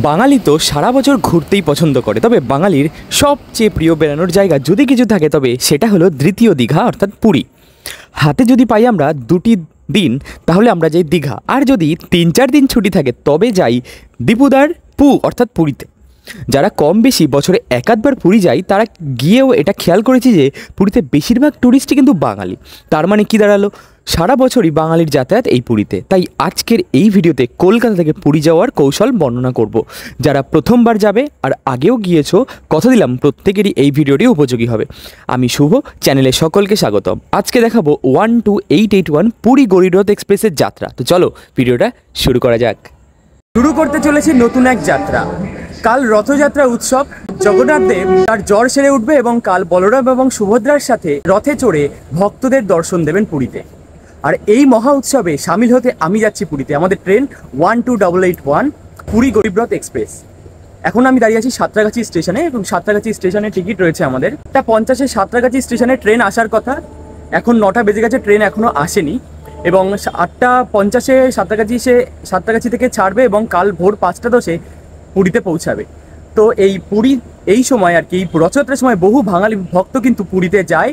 বাঙালি তো সারা বছর ঘুরতেই পছন্দ করে, তবে বাঙালির সবচেয়ে প্রিয় বেড়ানোর জায়গা যদি কিছু থাকে তবে সেটা হলো দ্বিতীয় দীঘা অর্থাৎ পুরী। হাতে যদি পাই আমরা দুটি দিন তাহলে আমরা যাই দীঘা, আর যদি 3-4 দিন ছুটি থাকে তবে যাই দীপুদার অর্থাৎ পুরীতে। যারা কম বেশি বছরে একাধবার পুরী যায় তারা গিয়েও এটা খেয়াল করেছি যে পুরীতে বেশিরভাগ টুরিস্টই কিন্তু বাঙালি। তার মানে কি দাঁড়ালো, সারা বছরই বাঙালির যাতায়াত এই পুরীতে। তাই আজকের এই ভিডিওতে কলকাতা থেকে পুরী যাওয়ার কৌশল বর্ণনা করব। যারা প্রথমবার যাবে আর আগেও গিয়েছো, কথা দিলাম প্রত্যেকেরই এই ভিডিওটি উপযোগী হবে। আমি শুভ, চ্যানেলে সকলকে স্বাগতম। আজকে দেখাবো 12881 পুরী গরিরথ এক্সপ্রেসের যাত্রা। তো চলো ভিডিওটা শুরু করা যাক। শুরু করতে চলেছি নতুন এক যাত্রা। কাল রথযাত্রা উৎসব, জগন্নাথ দেব তার জ্বর সেরে উঠবে এবং কাল বলরাম এবং সুভদ্রার সাথে রথে চড়ে ভক্তদের দর্শন দেবেন পুরীতে। আর এই মহা উৎসবে সামিল হতে আমি যাচ্ছি পুরীতে। আমাদের ট্রেন 12881 পুরী গরিরথ এক্সপ্রেস। এখন আমি দাঁড়িয়ে আছি সাঁতরাগাছি স্টেশনে এবং সাঁতরাগাছি স্টেশনে টিকিট রয়েছে আমাদের 8:50 সাঁতরাগাছি স্টেশনে ট্রেন আসার কথা। এখন 9টা বেজে গেছে, ট্রেন এখনও আসেনি এবং 8:50 সাঁতরাগাছি থেকে ছাড়বে এবং কাল ভোর 5:10 পুরীতে পৌঁছাবে। তো এই সময় আর কি, রথযাত্রার সময় বহু বাঙালি ভক্ত কিন্তু পুরীতে যায়,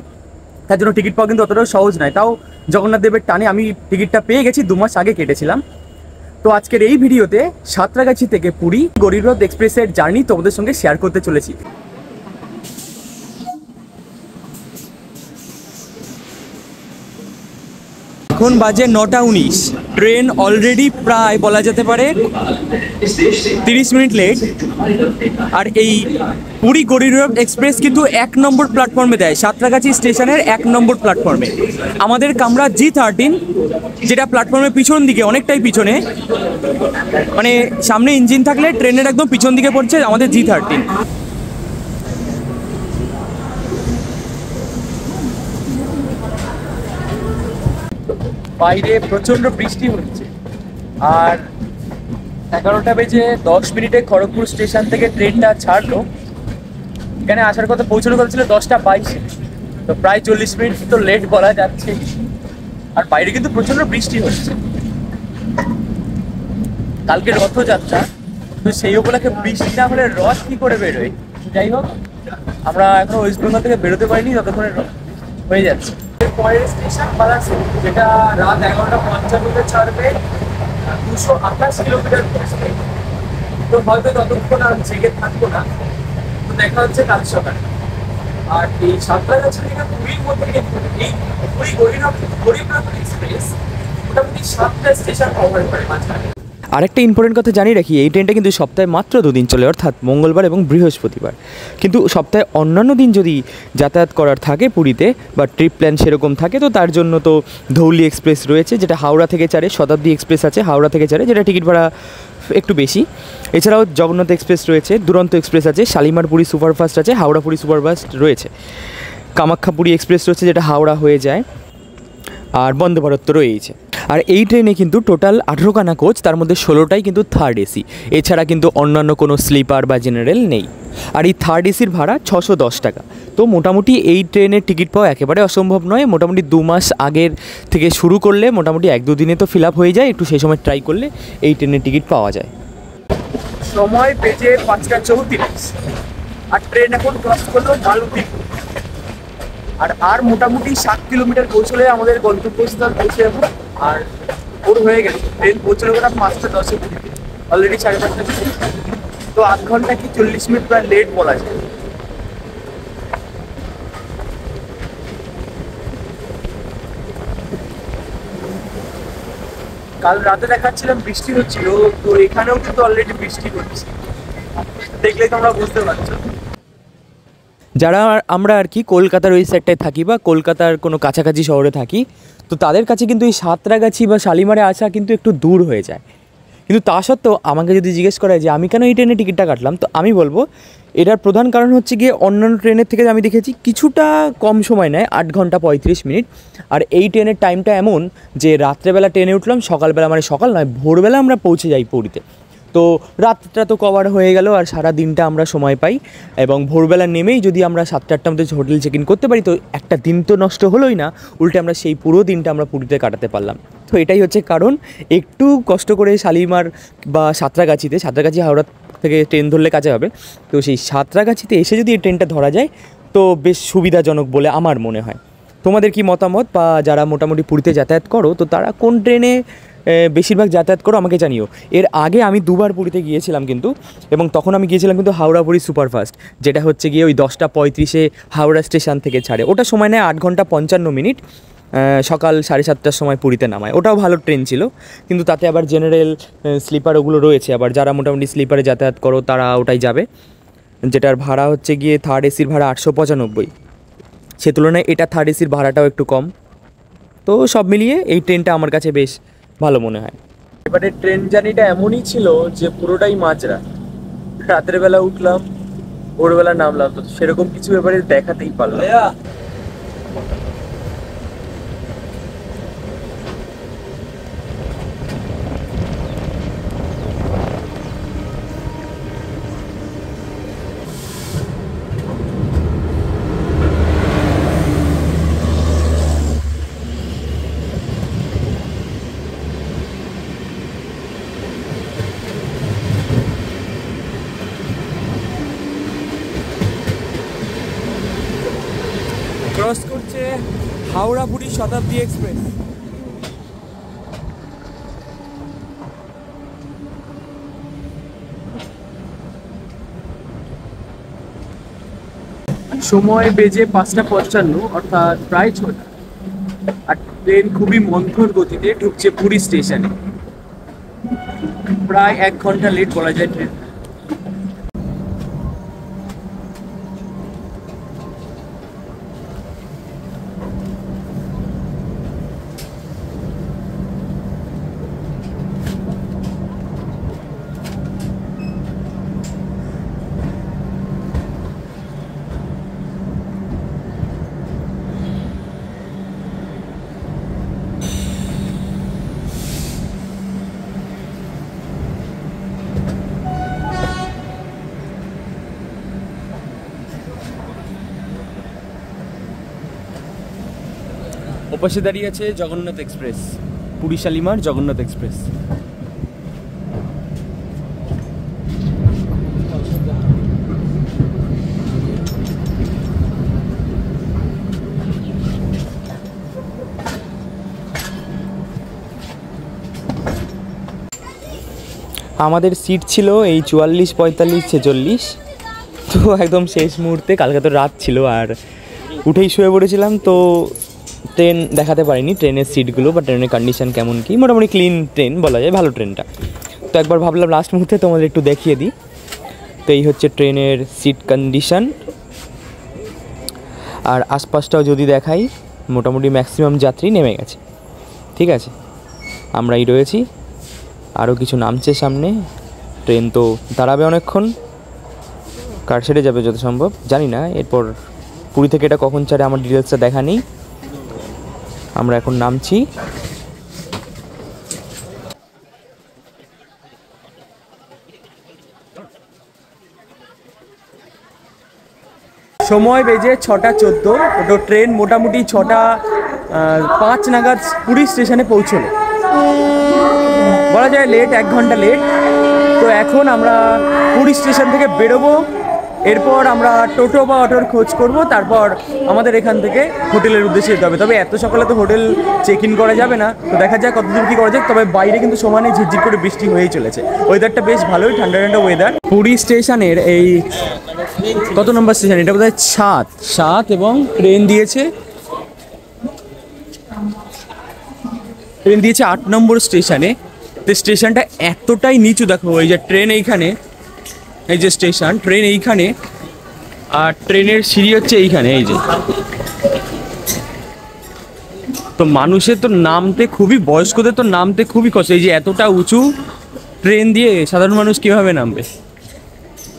তার জন্য টিকিট পাওয়া কিন্তু অতটাও সহজ নয়। তাও জগন্নাথ দেবের টানে আমি টিকিটটা পেয়ে গেছি, 2 মাস আগে কেটেছিলাম। তো আজকের এই ভিডিওতে সাঁতরাগাছি থেকে পুরী গরিরথ এক্সপ্রেসের জার্নি তোমাদের সঙ্গে শেয়ার করতে চলেছি। এখন বাজে 9:19, ট্রেন অলরেডি প্রায় বলা যেতে পারে 30 মিনিট লেট। আর এই পুরী গরিরথ এক্সপ্রেস কিন্তু 1 নম্বর প্ল্যাটফর্মে দেয়, সাঁতরাগাছি স্টেশনের 1 নম্বর প্ল্যাটফর্মে। আমাদের কামরা G13, যেটা প্ল্যাটফর্মের পিছন দিকে, অনেকটাই পিছনে, মানে সামনে ইঞ্জিন থাকলে ট্রেনের একদম পিছন দিকে পড়ছে আমাদের G13। বাইরে প্রচণ্ড বৃষ্টি হচ্ছে আর 11টা বেজে 10 মিনিটে খড়গপুর স্টেশন থেকে ট্রেনটা ছাড়লো। এখানে আসার কথা, পৌঁছানোর কথা ছিল 10:22, তো প্রায় 40 মিনিট তো লেট বলা যাচ্ছে। আর বাইরে কিন্তু প্রচণ্ড বৃষ্টি হচ্ছে। কালকে রথযাত্রা, তো সেই উপলক্ষে বৃষ্টি না হলে রথ কি করে বেরোয়। যাই হোক, আমরা এখন ওয়েস্ট বেঙ্গল থেকে বেরোতে পারিনি, ততক্ষণে হয়ে যাচ্ছে। পরের স্টেশন বালাসোর, যেটা রাত 11:55 ছাড়বে, 228 কিলোমিটার পৌঁছবে। তো হয়তো ততক্ষণ আর জেগে থাকবো না, তো দেখা হচ্ছে কাল সকালে। আর এই সাঁতরাগাছি থেকে পুরীর মধ্যে কিন্তু এই পুরী গরিরথ এক্সপ্রেস মোটামুটি 7টা স্টেশন কভার করে মাঝখানে। আরেকটা ইম্পর্টেন্ট কথা জানিয়ে রাখি, এই ট্রেনটা কিন্তু সপ্তাহে মাত্র 2 দিন চলে, অর্থাৎ মঙ্গলবার এবং বৃহস্পতিবার। কিন্তু সপ্তাহে অন্যান্য দিন যদি যাতায়াত করার থাকে পুরীতে বা ট্রিপ প্ল্যান সেরকম থাকে, তো তার জন্য তো ধৌলি এক্সপ্রেস রয়েছে, যেটা হাওড়া থেকে ছাড়ে। শতাব্দী এক্সপ্রেস আছে হাওড়া থেকে ছাড়ে, যেটা টিকিট ভাড়া একটু বেশি। এছাড়াও জগন্নাথ এক্সপ্রেস রয়েছে, দুরন্ত এক্সপ্রেস আছে, শালিমার পুরী সুপারফাস্ট আছে, হাওড়া পুরী সুপারফাস্ট রয়েছে, কামাখ্যা পুরী এক্সপ্রেস রয়েছে যেটা হাওড়া হয়ে যায়, আর বন্দে ভারত তো রয়েছে। আর এই ট্রেনে কিন্তু টোটাল 18খানা কোচ, তার মধ্যে 16টাই কিন্তু থার্ড এসি। এছাড়া কিন্তু অন্যান্য কোনো স্লিপার বা জেনারেল নেই। আর এই থার্ড এসির ভাড়া 610 টাকা। তো মোটামুটি এই ট্রেনের টিকিট পাওয়া একেবারে অসম্ভব নয়। মোটামুটি 2 মাস আগের থেকে শুরু করলে মোটামুটি 1-2 দিনে তো ফিল আপ হয়ে যায়। একটু সেই সময় ট্রাই করলে এই ট্রেনের টিকিট পাওয়া যায়। সময় বেজে 5:34 আর ট্রেন এখন ক্রস করলো মালতী। আর মোটামুটি 7 কিলোমিটার পৌঁছলে আমাদের গন্তব্যস্থল পৌঁছে যাবো। আর ভোর হয়ে গেছে, ট্রেন পৌঁছলো ওরা 5:10 পুরীতে, অলরেডি 5:30। তো 8 ঘন্টা কি 40 মিনিট প্রায় লেট বলা যায়। কাল রাতে দেখাচ্ছিলাম বৃষ্টি হচ্ছিল, তো এখানেও কিন্তু অলরেডি বৃষ্টি হচ্ছে, দেখলে তোমরা বুঝতে পারছো। যারা আমরা আর কি কলকাতার ওই সাইডটায় থাকি বা কলকাতার কোনো কাছাকাছি শহরে থাকি, তো তাদের কাছে কিন্তু এই সাঁতরাগাছি বা শালিমারে আসা কিন্তু একটু দূর হয়ে যায়। কিন্তু তা সত্ত্বেও আমাকে যদি জিজ্ঞেস করা যে আমি কেন এই ট্রেনে টিকিটটা কাটলাম, তো আমি বলবো এটার প্রধান কারণ হচ্ছে গিয়ে অন্যান্য ট্রেনের থেকে আমি দেখেছি কিছুটা কম সময় নেয়, 8 ঘন্টা 35 মিনিট। আর এই ট্রেনের টাইমটা এমন যে রাত্রেবেলা ট্রেনে উঠলাম, সকালবেলা, মানে সকাল নয় ভোরবেলা আমরা পৌঁছে যাই পুরীতে। তো রাতটা তো কভার হয়ে গেল আর সারা দিনটা আমরা সময় পাই। এবং ভোরবেলা নেমেই যদি আমরা 7-8টার মধ্যে হোটেল চেক ইন করতে পারি, তো একটা দিন তো নষ্ট হলোই না, উল্টে আমরা সেই পুরো দিনটা আমরা পুরীতে কাটাতে পারলাম। তো এটাই হচ্ছে কারণ। একটু কষ্ট করে শালিমার বা সাঁতরাগাছি হাওড়া থেকে ট্রেন ধরলে কাছে হবে। তো সেই সাঁতরাগাছিতে এসে যদি এই ট্রেনটা ধরা যায় তো বেশ সুবিধাজনক বলে আমার মনে হয়। তোমাদের কি মতামত, বা যারা মোটামুটি পুরীতে যাতায়াত করো তো তারা কোন ট্রেনে বেশিরভাগ যাতায়াত করো আমাকে জানিও। এর আগে আমি দুবার পুরীতে গিয়েছিলাম কিন্তু, এবং তখন আমি গিয়েছিলাম কিন্তু হাওড়া পুরী সুপারফাস্ট, যেটা হচ্ছে গিয়ে ওই 10:35 হাওড়া স্টেশন থেকে ছাড়ে। ওটা সময় নেয় 8 ঘন্টা 55 মিনিট, সকাল 7:30টার সময় পুরীতে নামায়। ওটাও ভালো ট্রেন ছিল, কিন্তু তাতে আবার জেনারেল স্লিপার ওগুলো রয়েছে। আবার যারা মোটামুটি স্লিপারে যাতায়াত করো তারা ওটাই যাবে, যেটার ভাড়া হচ্ছে গিয়ে থার্ড এসির ভাড়া 895। সে তুলনায় এটা থার্ড এসির ভাড়াটাও একটু কম। তো সব মিলিয়ে এই ট্রেনটা আমার কাছে বেশ ভালো মনে হয়। এবারে ট্রেন জার্নিটা এমনই ছিল যে পুরোটাই মাঝরা, রাতের বেলা উঠলাম, ভোরবেলা নামলাম, তো সেরকম কিছু এবারে দেখাতেই পারলাম। ক্রস করছে হাওড়া পুরী শতাব্দী এক্সপ্রেস। সময় বেজে 5:55, অর্থাৎ প্রায় 6টা। আর ট্রেন খুবই মন্থর গতিতে ঢুকছে পুরী স্টেশনে। প্রায় 1 ঘন্টা লেট বলা যায় ট্রেন। ওপাশে দাঁড়িয়ে আছে জগন্নাথ এক্সপ্রেস, পুরী শালিমার জগন্নাথ এক্সপ্রেস। আমাদের সিট ছিল এই 44, 45, 46। তো একদম শেষ মুহূর্তে, কালকে তো রাত ছিল আর উঠেই শুয়ে পড়েছিলাম, তো ট্রেন দেখাতে পারিনি ট্রেনের সিটগুলো বা ট্রেনের কন্ডিশন কেমন কী। মোটামুটি ক্লিন ট্রেন বলা যায়, ভালো ট্রেনটা। তো একবার ভাবলাম লাস্ট মুহূর্তে তোমাদের একটু দেখিয়ে দিই। তো এই হচ্ছে ট্রেনের সিট কন্ডিশন। আর আশপাশটাও যদি দেখাই, মোটামুটি ম্যাক্সিমাম যাত্রী নেমে গেছে। ঠিক আছে, আমরাই রয়েছি, আরও কিছু নামছে সামনে। ট্রেন তো দাঁড়াবে অনেকক্ষণ, কারশেডে যাবে যত সম্ভব, জানি না এরপর পুরী থেকে এটা কখন ছাড়ে আমার ডিটেলসটা দেখা নেই। আমরা এখন নামছি। সময় বেজে 6:14। তো ট্রেন মোটামুটি 6:05 নাগাদ পুরী স্টেশনে পৌঁছলো, বলা যায় লেট, 1 ঘন্টা লেট। তো এখন আমরা পুরী স্টেশন থেকে বেরোবো, এরপর আমরা টোটো বা অটোর খোঁজ করব, তারপর আমাদের এখান থেকে হোটেলের উদ্দেশ্যে যেতে হবে। তবে এত সকালে তো হোটেল চেক ইন করা যাবে না, তো দেখা যায় কতদূর কী করা যায়। তবে বাইরে কিন্তু সমানে ঝিরঝির করে বৃষ্টি হয়েই চলেছে, ওয়েদারটা বেশ ভালোই, ঠান্ডা ঠান্ডা ওয়েদার। পুরী স্টেশনের এই কত নম্বর স্টেশন, এটা বোধহয় 7 এবং ট্রেন দিয়েছে 8 নম্বর স্টেশনে। তো স্টেশনটা এতটাই নিচু, দেখো এই যে ট্রেন এইখানে, এই যে স্টেশন, ট্রেন এইখানে, আর ট্রেনের সিঁড়ি হচ্ছে এইখানে, এই যে। তো মানুষের তো নামতে খুবই, বয়স্কদের তো নামতে খুবই কষ্ট। এই যে এতটা উঁচু ট্রেন দিয়ে সাধারণ মানুষ কীভাবে নামবে,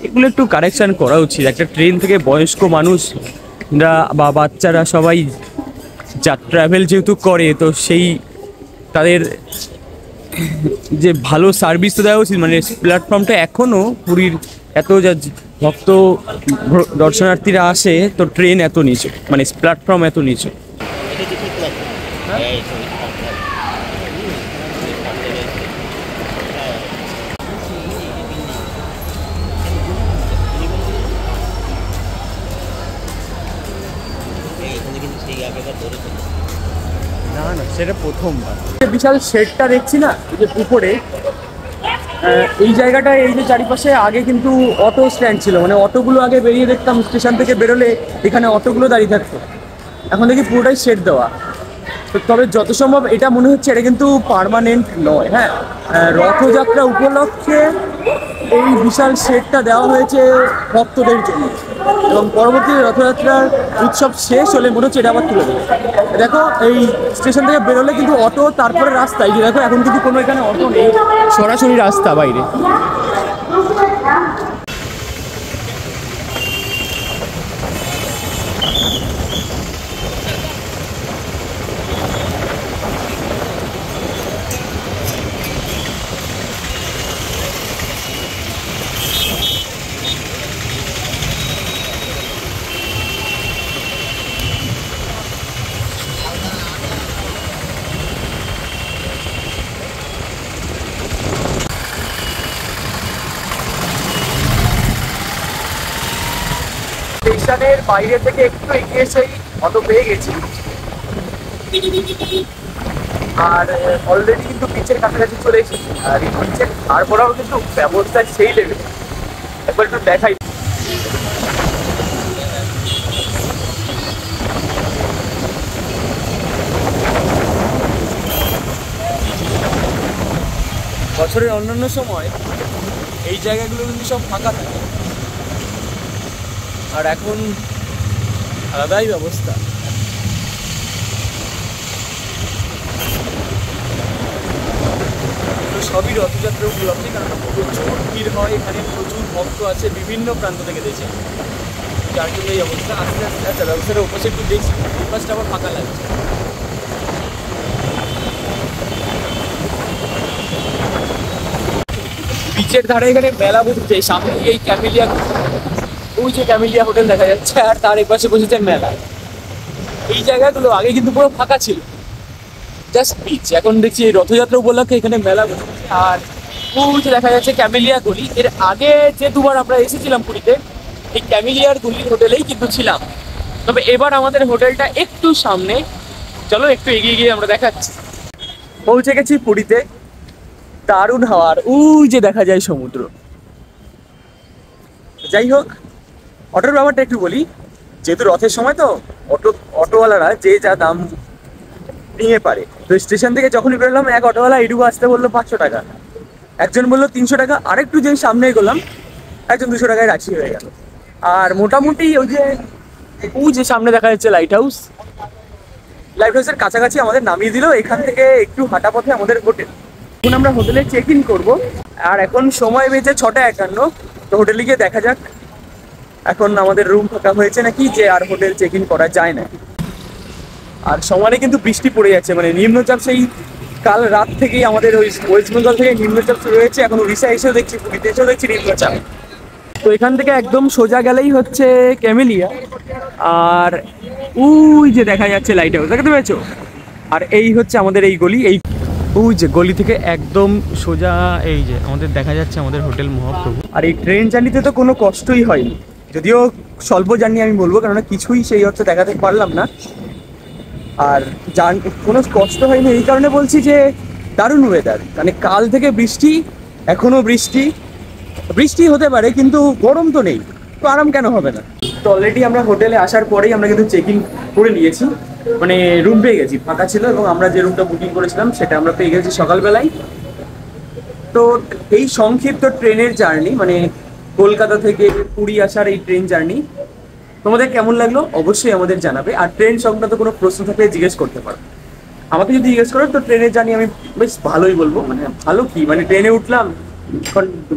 এগুলো একটু কারেকশান করা উচিত। একটা ট্রেন থেকে বয়স্ক মানুষরা বা বাচ্চারা সবাই ট্রাভেল যেহেতু করে, তো সেই তাদের যে ভালো সার্ভিস তো দেওয়া উচিত। মানে প্ল্যাটফর্মটা এখনও পুরীর এত যা ভক্ত দর্শনার্থীরা আসে, তো ট্রেন এত নিচু, মানে প্ল্যাটফর্ম এত নিচু। সেটা প্রথমবার। বিশাল শেডটা দেখছি না এই যে উপরে, এই জায়গাটায় এই যে চারিপাশে আগে কিন্তু অটো স্ট্যান্ড ছিল, মানে অটোগুলো আগে বেরিয়ে দেখতাম স্টেশন থেকে বেরোলে এখানে অটোগুলো দাঁড়িয়ে থাকতো, এখন দেখি পুরোটাই শেড দেওয়া। তো তবে যত সম্ভব এটা মনে হচ্ছে এটা কিন্তু পার্মানেন্ট নয়। হ্যাঁ, রথযাত্রা উপলক্ষে এই বিশাল শেডটা দেওয়া হয়েছে ভক্তদের জন্য, এবং পরবর্তী রথযাত্রার উৎসব শেষ হলে মনে হচ্ছে এটা আবার তুলে দেবে। দেখো এই স্টেশন থেকে বেরোলে কিন্তু অটো, তারপরে রাস্তা, এই যে দেখো এখন কিন্তু কোনো এখানে অটো নেই, সরাসরি রাস্তা বাইরে। স্টেশনের বাইরে থেকে একটু এগিয়ে এসেই অটো পেয়ে গেছি, আর অলরেডি কিন্তু বিচের কাছাকাছি চলে এসেছি। আর এই বিচের তারপরেও কিন্তু ব্যবস্থা সেই লেভেল, একবার একটু দেখাই। বছরের অন্যান্য সময় এই জায়গাগুলো কিন্তু সব ফাঁকা থাকে, আর এখন আলাদাই ব্যবস্থা। তো সবই রথযাত্রা উপলক্ষে, কারণ প্রচুর ভিড় হয় এখানে, প্রচুর ভক্ত আছে বিভিন্ন প্রান্ত থেকে দেশে, যার জন্য এই অবস্থা। আস্তে আস্তে আচ্ছা ব্যবস্থাটা উপসে একটু দেখছি, এই পাশটা আবার ফাঁকা লাগছে। বিচের ধারে এখানে মেলা বসেছে, সামনে এই ক্যামেলিয়া, ওই যে ক্যামেলিয়া হোটেল দেখা যাচ্ছে, আর তার এই পাশে বসেছে মেলা। এই জায়গাগুলো আগে কিন্তু পুরো ফাঁকা ছিল, জাস্ট বিচ। এখন দেখছি এই রথযাত্রা উপলক্ষে এখানে মেলা বসেছে। আর ওই যে দেখা যাচ্ছে ক্যামেলিয়া গলি, এর আগে যে দুবার আমরা এসেছিলাম পুরীতে এই ক্যামেলিয়ার গলির হোটেলেই কিন্তু ছিলাম, তবে এবার আমাদের হোটেলটা একটু সামনে, চলো একটু এগিয়ে গিয়ে আমরা দেখাচ্ছি। পৌঁছে গেছি পুরীতে, দারুণ হাওয়ার, ওই যে দেখা যায় সমুদ্র। যাই হোক, অটোর ব্যাপারটা একটু বলি, যেহেতু রথের সময় তো অটোওয়ালারা যে যা দাম নিয়ে পারে। তো স্টেশন থেকে যখনই বেরোলাম এক অটোওয়ালা এইটুকু আসতে বললো 500 টাকা, একজন বললো 300 টাকা, আরেকটু যেই সামনে গেলাম একজন 200 টাকায় রাখি হয়ে গেল। আর মোটামুটি ওই যে সামনে দেখা যাচ্ছে লাইট হাউসের কাছাকাছি আমাদের নামিয়ে দিল। এখান থেকে একটু হাঁটা পথে আমাদের হোটেল। এখন আমরা হোটেলে চেক ইন করবো, আর এখন সময় বেজে 6:51। তো হোটেলে গিয়ে দেখা যাক এখন আমাদের রুম ফাঁকা হয়েছে নাকি, যে আর হোটেল চেক ইন করা যায় না। আর সমানে কিন্তু বৃষ্টি পড়ে যাচ্ছে, মানে নিম্নচাপ সেই কাল রাত থেকেই আমাদের ওই ওয়েস্ট বেঙ্গল থেকে নিম্নচাপ শুরু হয়েছে। এখন উড়িষ্যা এসেও দেখছি, পুরীতে এসেও দেখছি নিম্নচাপ। তো এখান থেকে একদম সোজা গেলেই হচ্ছে ক্যামেলিয়া, আর ওই যে দেখা যাচ্ছে লাইট হাউস, দেখতে পেয়েছো? আর এই হচ্ছে আমাদের এই গলি, এই ওই যে গলি থেকে একদম সোজা এই যে আমাদের দেখা যাচ্ছে আমাদের হোটেল মহাপ্রভু। আর এই ট্রেন জার্নিতে তো কোনো কষ্টই হয়নি, যদিও স্বল্প জার্নি আমি বলবো, কেননা কিছুই সেই অর্থে দেখাতে পারলাম না। আর কোনো কষ্ট হয়নি এই কারণে বলছি যে দারুণ ওয়েদার, মানে কাল থেকে বৃষ্টি, এখনো বৃষ্টি হতে পারে কিন্তু গরম তো নেই, তো আরাম কেন হবে না। তো অলরেডি আমরা হোটেলে আসার পরেই আমরা কিন্তু চেক ইন করে নিয়েছি, মানে রুম পেয়ে গেছি, ফাঁকা ছিল, এবং আমরা যে রুমটা বুকিং করেছিলাম সেটা আমরা পেয়ে গেছি সকালবেলায়। তো এই সংক্ষিপ্ত ট্রেনের জার্নি, মানে কলকাতা থেকে পুরী আসার এই ট্রেন জার্নি তোমাদের কেমন লাগলো অবশ্যই আমাদের জানাবে। আর ট্রেন সংক্রান্ত কোনো প্রশ্ন থাকলে জিজ্ঞেস করতে পারো, আমাকে যদি জিজ্ঞেস করো তো ট্রেনের জার্নি আমি বেশ ভালোই বলবো। মানে ভালো কি, মানে ট্রেনে উঠলাম,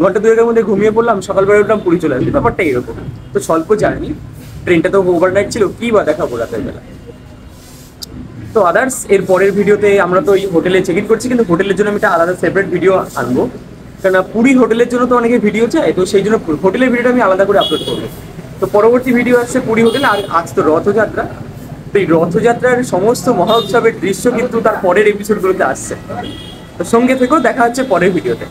ঘন্টা দুয়েকের মধ্যে ঘুমিয়ে পড়লাম, সকালবেলা উঠলাম, পুরী চলে আসবে, ব্যাপারটা এরকম। তো স্বল্প জার্নি, ট্রেনটা তো ওভারনাইট ছিল, কি বা দেখাবো রাতের বেলা। তো আদার্স এর পরের ভিডিওতে আমরা তো এই হোটেলে চেক ইন করছি, কিন্তু হোটেলের জন্য আমি একটা আলাদা সেপারেট ভিডিও আনবো, কেননা পুরী হোটেলের জন্য তো অনেকে ভিডিও চায়, তো সেই জন্য হোটেলের ভিডিওটা আমি আলাদা করে আপলোড করবো। তো পরবর্তী ভিডিও আসছে পুরী হোটেল। আর আজ তো রথযাত্রা, তো এই রথযাত্রার সমস্ত মহা উৎসবের দৃশ্য কিন্তু তার পরের এপিসোডগুলোতে আসছে। তো সঙ্গে থেকেও দেখা হচ্ছে পরের ভিডিওতে।